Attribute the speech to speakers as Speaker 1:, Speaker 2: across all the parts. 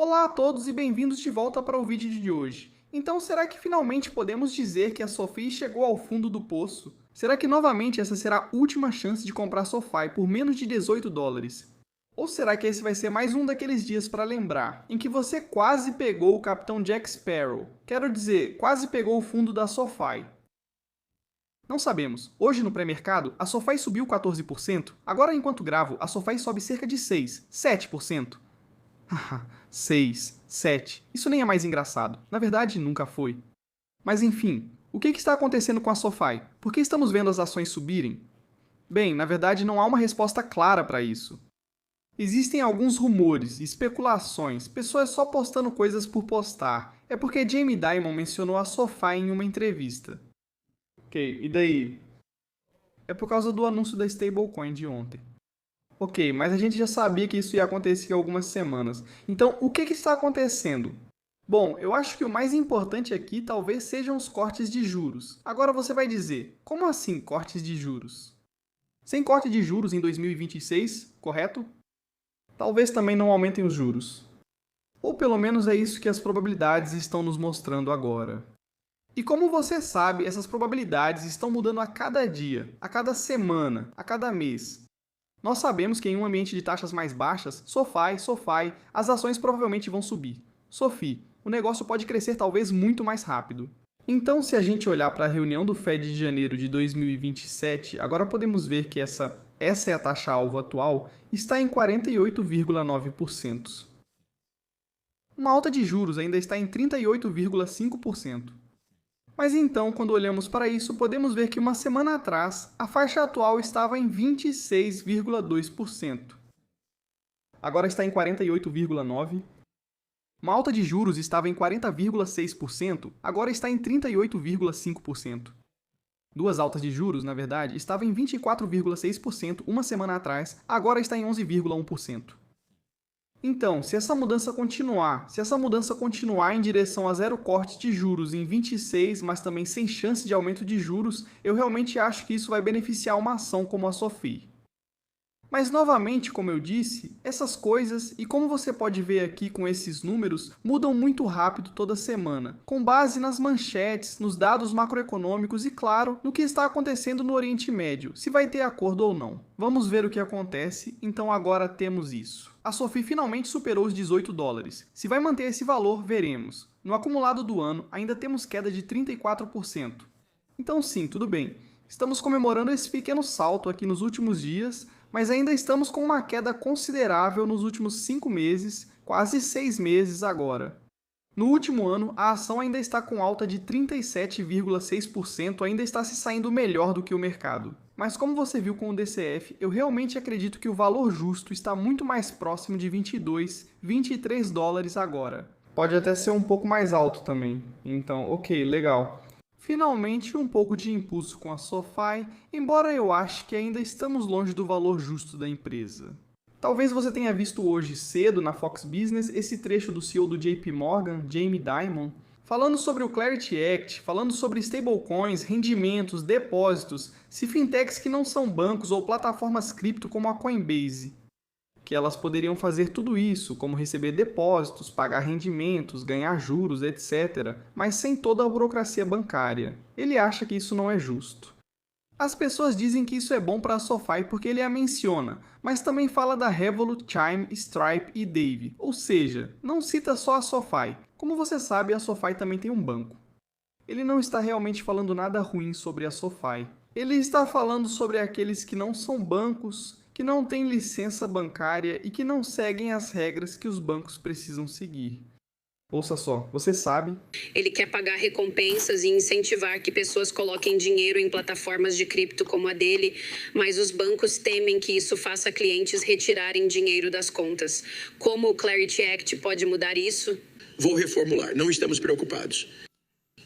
Speaker 1: Olá a todos e bem-vindos de volta para o vídeo de hoje. Então, será que finalmente podemos dizer que a SoFi chegou ao fundo do poço? Será que novamente essa será a última chance de comprar SoFi por menos de 18 dólares? Ou será que esse vai ser mais um daqueles dias para lembrar, em que você quase pegou o Capitão Jack Sparrow? Quero dizer, quase pegou o fundo da SoFi. Não sabemos. Hoje no pré-mercado, a SoFi subiu 14%. Agora, enquanto gravo, a SoFi sobe cerca de 6, 7%. Haha, 6, 7. Isso nem é mais engraçado. Na verdade, nunca foi. Mas enfim, o que está acontecendo com a SoFi? Por que estamos vendo as ações subirem? Bem, na verdade não há uma resposta clara para isso. Existem alguns rumores, especulações, pessoas só postando coisas por postar. É porque Jamie Dimon mencionou a SoFi em uma entrevista. Ok, e daí? É por causa do anúncio da stablecoin de ontem. Ok, mas a gente já sabia que isso ia acontecer há algumas semanas. Então, o que está acontecendo? Bom, eu acho que o mais importante aqui talvez sejam os cortes de juros. Agora você vai dizer, como assim cortes de juros? Sem corte de juros em 2026, correto? Talvez também não aumentem os juros. Ou pelo menos é isso que as probabilidades estão nos mostrando agora. E como você sabe, essas probabilidades estão mudando a cada dia, a cada semana, a cada mês. Nós sabemos que em um ambiente de taxas mais baixas, SoFi, as ações provavelmente vão subir. SoFi, o negócio pode crescer talvez muito mais rápido. Então, se a gente olhar para a reunião do Fed de janeiro de 2027, agora podemos ver que essa é a taxa-alvo atual, está em 48,9%. Uma alta de juros ainda está em 38,5%. Mas então, quando olhamos para isso, podemos ver que uma semana atrás, a faixa atual estava em 26,2%. Agora está em 48,9%. Uma alta de juros estava em 40,6%, agora está em 38,5%. Duas altas de juros, na verdade, estavam em 24,6% uma semana atrás, agora está em 11,1%. Então, se essa mudança continuar em direção a zero corte de juros em 26, mas também sem chance de aumento de juros, eu realmente acho que isso vai beneficiar uma ação como a SoFi. Mas novamente, como eu disse, essas coisas, e como você pode ver aqui com esses números, mudam muito rápido toda semana, com base nas manchetes, nos dados macroeconômicos e, claro, no que está acontecendo no Oriente Médio, se vai ter acordo ou não. Vamos ver o que acontece, então agora temos isso. A SoFi finalmente superou os 18 dólares. Se vai manter esse valor, veremos. No acumulado do ano, ainda temos queda de 34%. Então sim, tudo bem. Estamos comemorando esse pequeno salto aqui nos últimos dias, mas ainda estamos com uma queda considerável nos últimos 5 meses, quase 6 meses agora. No último ano, a ação ainda está com alta de 37,6%, ainda está se saindo melhor do que o mercado. Mas como você viu com o DCF, eu realmente acredito que o valor justo está muito mais próximo de 22, 23 dólares agora. Pode até ser um pouco mais alto também. Então, ok, legal. Finalmente, um pouco de impulso com a SoFi, embora eu ache que ainda estamos longe do valor justo da empresa. Talvez você tenha visto hoje cedo na Fox Business esse trecho do CEO do JP Morgan, Jamie Dimon, falando sobre o Clarity Act, falando sobre stablecoins, rendimentos, depósitos, se fintechs que não são bancos ou plataformas cripto como a Coinbase, que elas poderiam fazer tudo isso, como receber depósitos, pagar rendimentos, ganhar juros, etc., mas sem toda a burocracia bancária. Ele acha que isso não é justo. As pessoas dizem que isso é bom para a SoFi porque ele a menciona, mas também fala da Revolut, Chime, Stripe e Dave, ou seja, não cita só a SoFi. Como você sabe, a SoFi também tem um banco. Ele não está realmente falando nada ruim sobre a SoFi. Ele está falando sobre aqueles que não são bancos, que não têm licença bancária e que não seguem as regras que os bancos precisam seguir. Ouça só, você sabe...
Speaker 2: Ele quer pagar recompensas e incentivar que pessoas coloquem dinheiro em plataformas de cripto como a dele, mas os bancos temem que isso faça clientes retirarem dinheiro das contas. Como o Clarity Act pode mudar isso?
Speaker 3: Vou reformular, não estamos preocupados.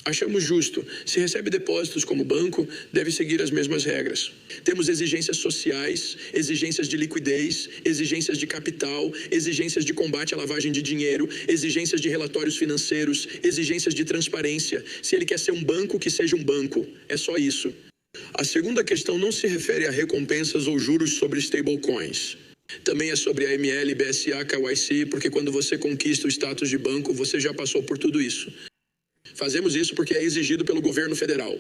Speaker 3: Achamos justo. Se recebe depósitos como banco, deve seguir as mesmas regras. Temos exigências sociais, exigências de liquidez, exigências de capital, exigências de combate à lavagem de dinheiro, exigências de relatórios financeiros, exigências de transparência. Se ele quer ser um banco, que seja um banco. É só isso. A segunda questão não se refere a recompensas ou juros sobre stablecoins. Também é sobre AML, BSA, KYC, porque quando você conquista o status de banco, você já passou por tudo isso. Fazemos isso porque é exigido pelo governo federal.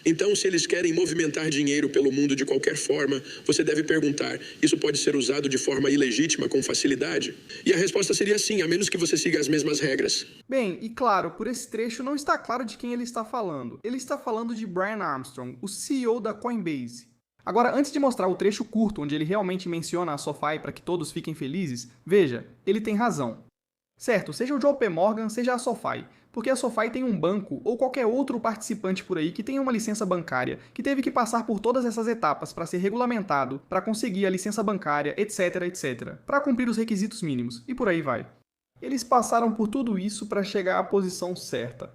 Speaker 3: Então, se eles querem movimentar dinheiro pelo mundo de qualquer forma, você deve perguntar, isso pode ser usado de forma ilegítima com facilidade? E a resposta seria sim, a menos que você siga as mesmas regras.
Speaker 1: Bem, e claro, por esse trecho não está claro de quem ele está falando. Ele está falando de Brian Armstrong, o CEO da Coinbase. Agora, antes de mostrar o trecho curto onde ele realmente menciona a SoFi para que todos fiquem felizes, veja, ele tem razão. Certo, seja o JP Morgan, seja a SoFi, porque a SoFi tem um banco ou qualquer outro participante por aí que tenha uma licença bancária, que teve que passar por todas essas etapas para ser regulamentado, para conseguir a licença bancária, etc, etc, para cumprir os requisitos mínimos, e por aí vai. Eles passaram por tudo isso para chegar à posição certa.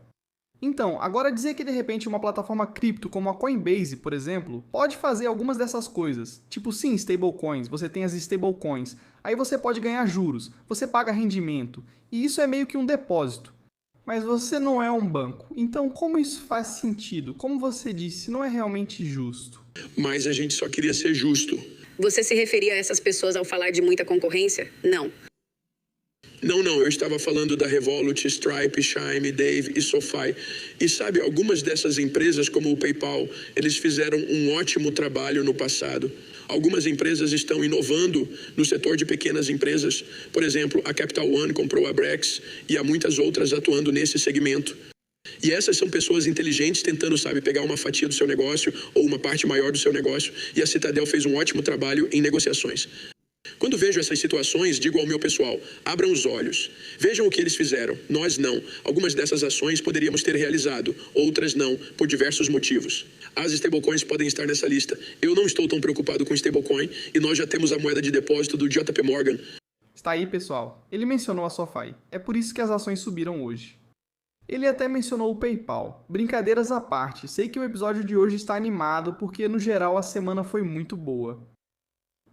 Speaker 1: Então, agora dizer que de repente uma plataforma cripto como a Coinbase, por exemplo, pode fazer algumas dessas coisas, tipo sim, stablecoins, você tem as stablecoins, aí você pode ganhar juros, você paga rendimento, e isso é meio que um depósito. Mas você não é um banco, então como isso faz sentido? Como você disse, não é realmente justo.
Speaker 3: Mas a gente só queria ser justo.
Speaker 2: Você se referia a essas pessoas ao falar de muita concorrência? Não.
Speaker 3: Não, eu estava falando da Revolut, Stripe, Chime, Dave e SoFi. E sabe, algumas dessas empresas, como o PayPal, eles fizeram um ótimo trabalho no passado. Algumas empresas estão inovando no setor de pequenas empresas. Por exemplo, a Capital One comprou a Brex e há muitas outras atuando nesse segmento. E essas são pessoas inteligentes tentando, sabe, pegar uma fatia do seu negócio ou uma parte maior do seu negócio. E a Citadel fez um ótimo trabalho em negociações. Quando vejo essas situações, digo ao meu pessoal, abram os olhos. Vejam o que eles fizeram. Nós não. Algumas dessas ações poderíamos ter realizado, outras não, por diversos motivos. As stablecoins podem estar nessa lista. Eu não estou tão preocupado com stablecoin e nós já temos a moeda de depósito do JP Morgan.
Speaker 1: Está aí, pessoal. Ele mencionou a SoFi. É por isso que as ações subiram hoje. Ele até mencionou o PayPal. Brincadeiras à parte, sei que o episódio de hoje está animado porque, no geral, a semana foi muito boa.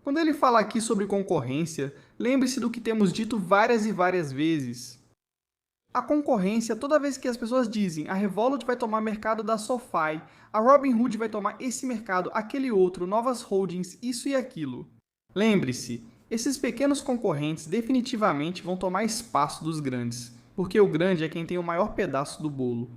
Speaker 1: Quando ele fala aqui sobre concorrência, lembre-se do que temos dito várias e várias vezes. A concorrência, toda vez que as pessoas dizem a Revolut vai tomar mercado da SoFi, a Robinhood vai tomar esse mercado, aquele outro, novas holdings, isso e aquilo. Lembre-se, esses pequenos concorrentes definitivamente vão tomar espaço dos grandes, porque o grande é quem tem o maior pedaço do bolo.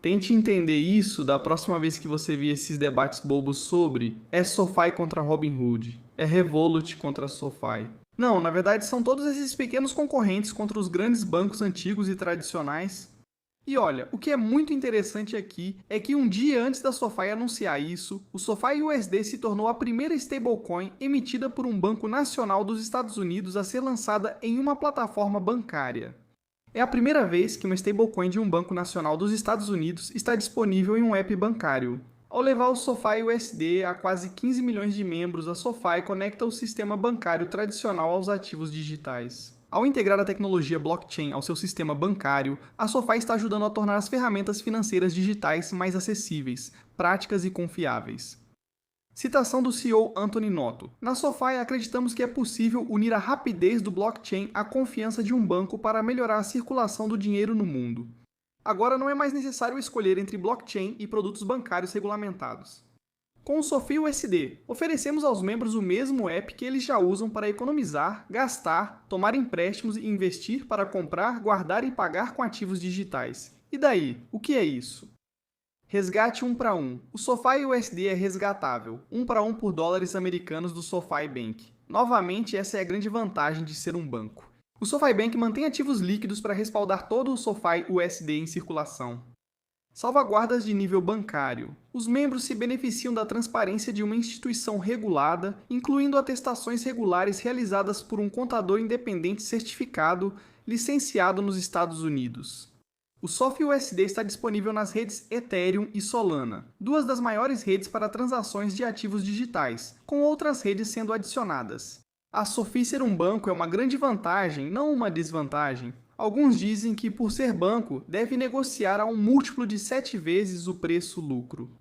Speaker 1: Tente entender isso da próxima vez que você vir esses debates bobos sobre é SoFi contra Robinhood, é Revolut contra SoFi. Não, na verdade são todos esses pequenos concorrentes contra os grandes bancos antigos e tradicionais. E olha, o que é muito interessante aqui é que um dia antes da SoFi anunciar isso, o SoFi USD se tornou a primeira stablecoin emitida por um banco nacional dos Estados Unidos a ser lançada em uma plataforma bancária. É a primeira vez que uma stablecoin de um banco nacional dos Estados Unidos está disponível em um app bancário. Ao levar o SoFi USD a quase 15 milhões de membros, a SoFi conecta o sistema bancário tradicional aos ativos digitais. Ao integrar a tecnologia blockchain ao seu sistema bancário, a SoFi está ajudando a tornar as ferramentas financeiras digitais mais acessíveis, práticas e confiáveis. Citação do CEO Anthony Noto. Na SoFi acreditamos que é possível unir a rapidez do blockchain à confiança de um banco para melhorar a circulação do dinheiro no mundo. Agora não é mais necessário escolher entre blockchain e produtos bancários regulamentados. Com o SoFi USD, oferecemos aos membros o mesmo app que eles já usam para economizar, gastar, tomar empréstimos e investir para comprar, guardar e pagar com ativos digitais. E daí? O que é isso? Resgate 1 para 1. O SoFi USD é resgatável, 1 para 1 por dólares americanos do SoFi Bank. Novamente, essa é a grande vantagem de ser um banco. O SoFi Bank mantém ativos líquidos para respaldar todo o SoFi USD em circulação. Salvaguardas de nível bancário. Os membros se beneficiam da transparência de uma instituição regulada, incluindo atestações regulares realizadas por um contador independente certificado, licenciado nos Estados Unidos. O SoFi USD está disponível nas redes Ethereum e Solana, duas das maiores redes para transações de ativos digitais, com outras redes sendo adicionadas. A SoFi ser um banco é uma grande vantagem, não uma desvantagem. Alguns dizem que, por ser banco, deve negociar a um múltiplo de 7 vezes o preço-lucro.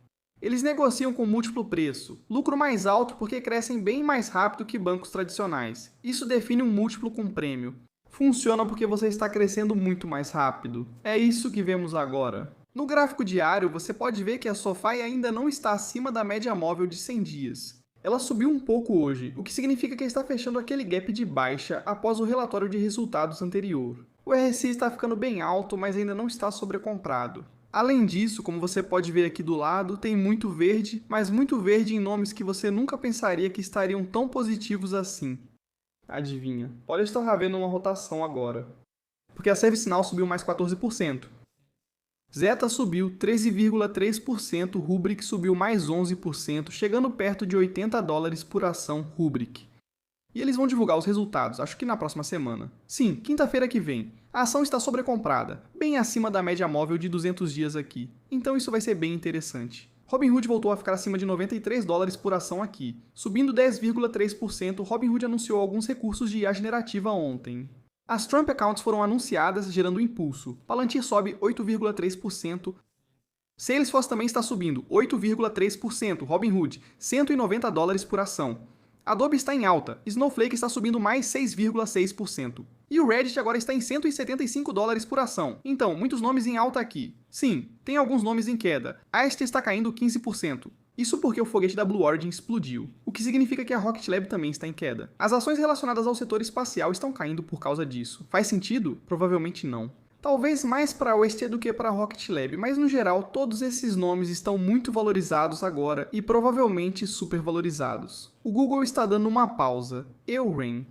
Speaker 1: Eles negociam com múltiplo preço, lucro mais alto porque crescem bem mais rápido que bancos tradicionais. Isso define um múltiplo com prêmio. Funciona porque você está crescendo muito mais rápido. É isso que vemos agora. No gráfico diário, você pode ver que a SoFi ainda não está acima da média móvel de 100 dias. Ela subiu um pouco hoje, o que significa que está fechando aquele gap de baixa após o relatório de resultados anterior. O RSI está ficando bem alto, mas ainda não está sobrecomprado. Além disso, como você pode ver aqui do lado, tem muito verde, mas muito verde em nomes que você nunca pensaria que estariam tão positivos assim. Adivinha? Pode estar havendo uma rotação agora. Porque a ServiceNow subiu mais 14%. Zeta subiu 13,3%, Rubrik subiu mais 11%, chegando perto de $80 por ação Rubrik. E eles vão divulgar os resultados, acho que na próxima semana. Sim, quinta-feira que vem. A ação está sobrecomprada, bem acima da média móvel de 200 dias aqui. Então isso vai ser bem interessante. Robinhood voltou a ficar acima de $93 por ação aqui. Subindo 10,3%, Robinhood anunciou alguns recursos de IA generativa ontem. As Trump Accounts foram anunciadas, gerando impulso. Palantir sobe 8,3%. Salesforce também está subindo 8,3%. Robinhood, $190 por ação. Adobe está em alta. Snowflake está subindo mais 6,6%. E o Reddit agora está em $175 por ação. Então, muitos nomes em alta aqui. Sim, tem alguns nomes em queda. A AST está caindo 15%. Isso porque o foguete da Blue Origin explodiu, o que significa que a Rocket Lab também está em queda. As ações relacionadas ao setor espacial estão caindo por causa disso. Faz sentido? Provavelmente não. Talvez mais para a OST do que para a Rocket Lab, mas no geral todos esses nomes estão muito valorizados agora e provavelmente supervalorizados. O Google está dando uma pausa. Euren.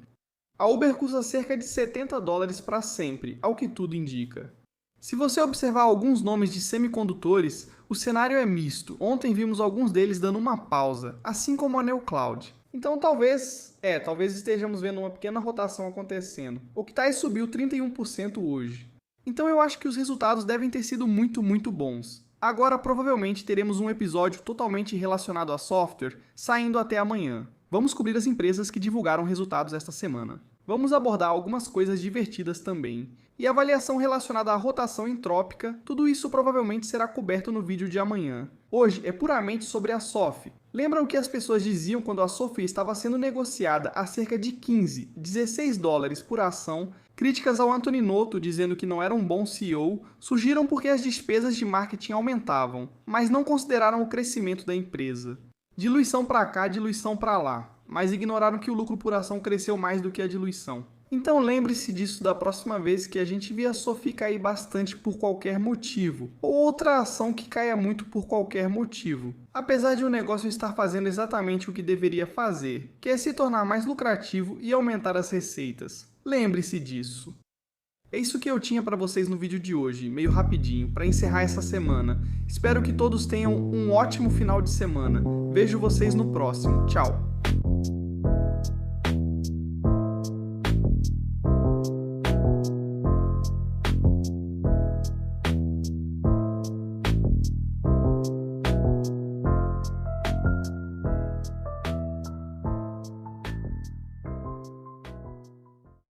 Speaker 1: A Uber custa cerca de $70 para sempre, ao que tudo indica. Se você observar alguns nomes de semicondutores, o cenário é misto. Ontem vimos alguns deles dando uma pausa, assim como a Neocloud. Então talvez estejamos vendo uma pequena rotação acontecendo. O Octai subiu 31% hoje. Então eu acho que os resultados devem ter sido muito bons. Agora provavelmente teremos um episódio totalmente relacionado a software saindo até amanhã. Vamos cobrir as empresas que divulgaram resultados esta semana. Vamos abordar algumas coisas divertidas também. E avaliação relacionada à rotação entrópica, tudo isso provavelmente será coberto no vídeo de amanhã. Hoje é puramente sobre a SOF. Lembra o que as pessoas diziam quando a SOFI estava sendo negociada a cerca de $16 por ação? Críticas ao Anthony Noto dizendo que não era um bom CEO surgiram porque as despesas de marketing aumentavam, mas não consideraram o crescimento da empresa. Diluição para cá, diluição para lá, mas ignoraram que o lucro por ação cresceu mais do que a diluição. Então lembre-se disso da próxima vez que a gente vê a SOFI cair bastante por qualquer motivo, ou outra ação que caia muito por qualquer motivo. Apesar de o negócio estar fazendo exatamente o que deveria fazer, que é se tornar mais lucrativo e aumentar as receitas. Lembre-se disso. É isso que eu tinha para vocês no vídeo de hoje, meio rapidinho, para encerrar essa semana. Espero que todos tenham um ótimo final de semana. Vejo vocês no próximo. Tchau!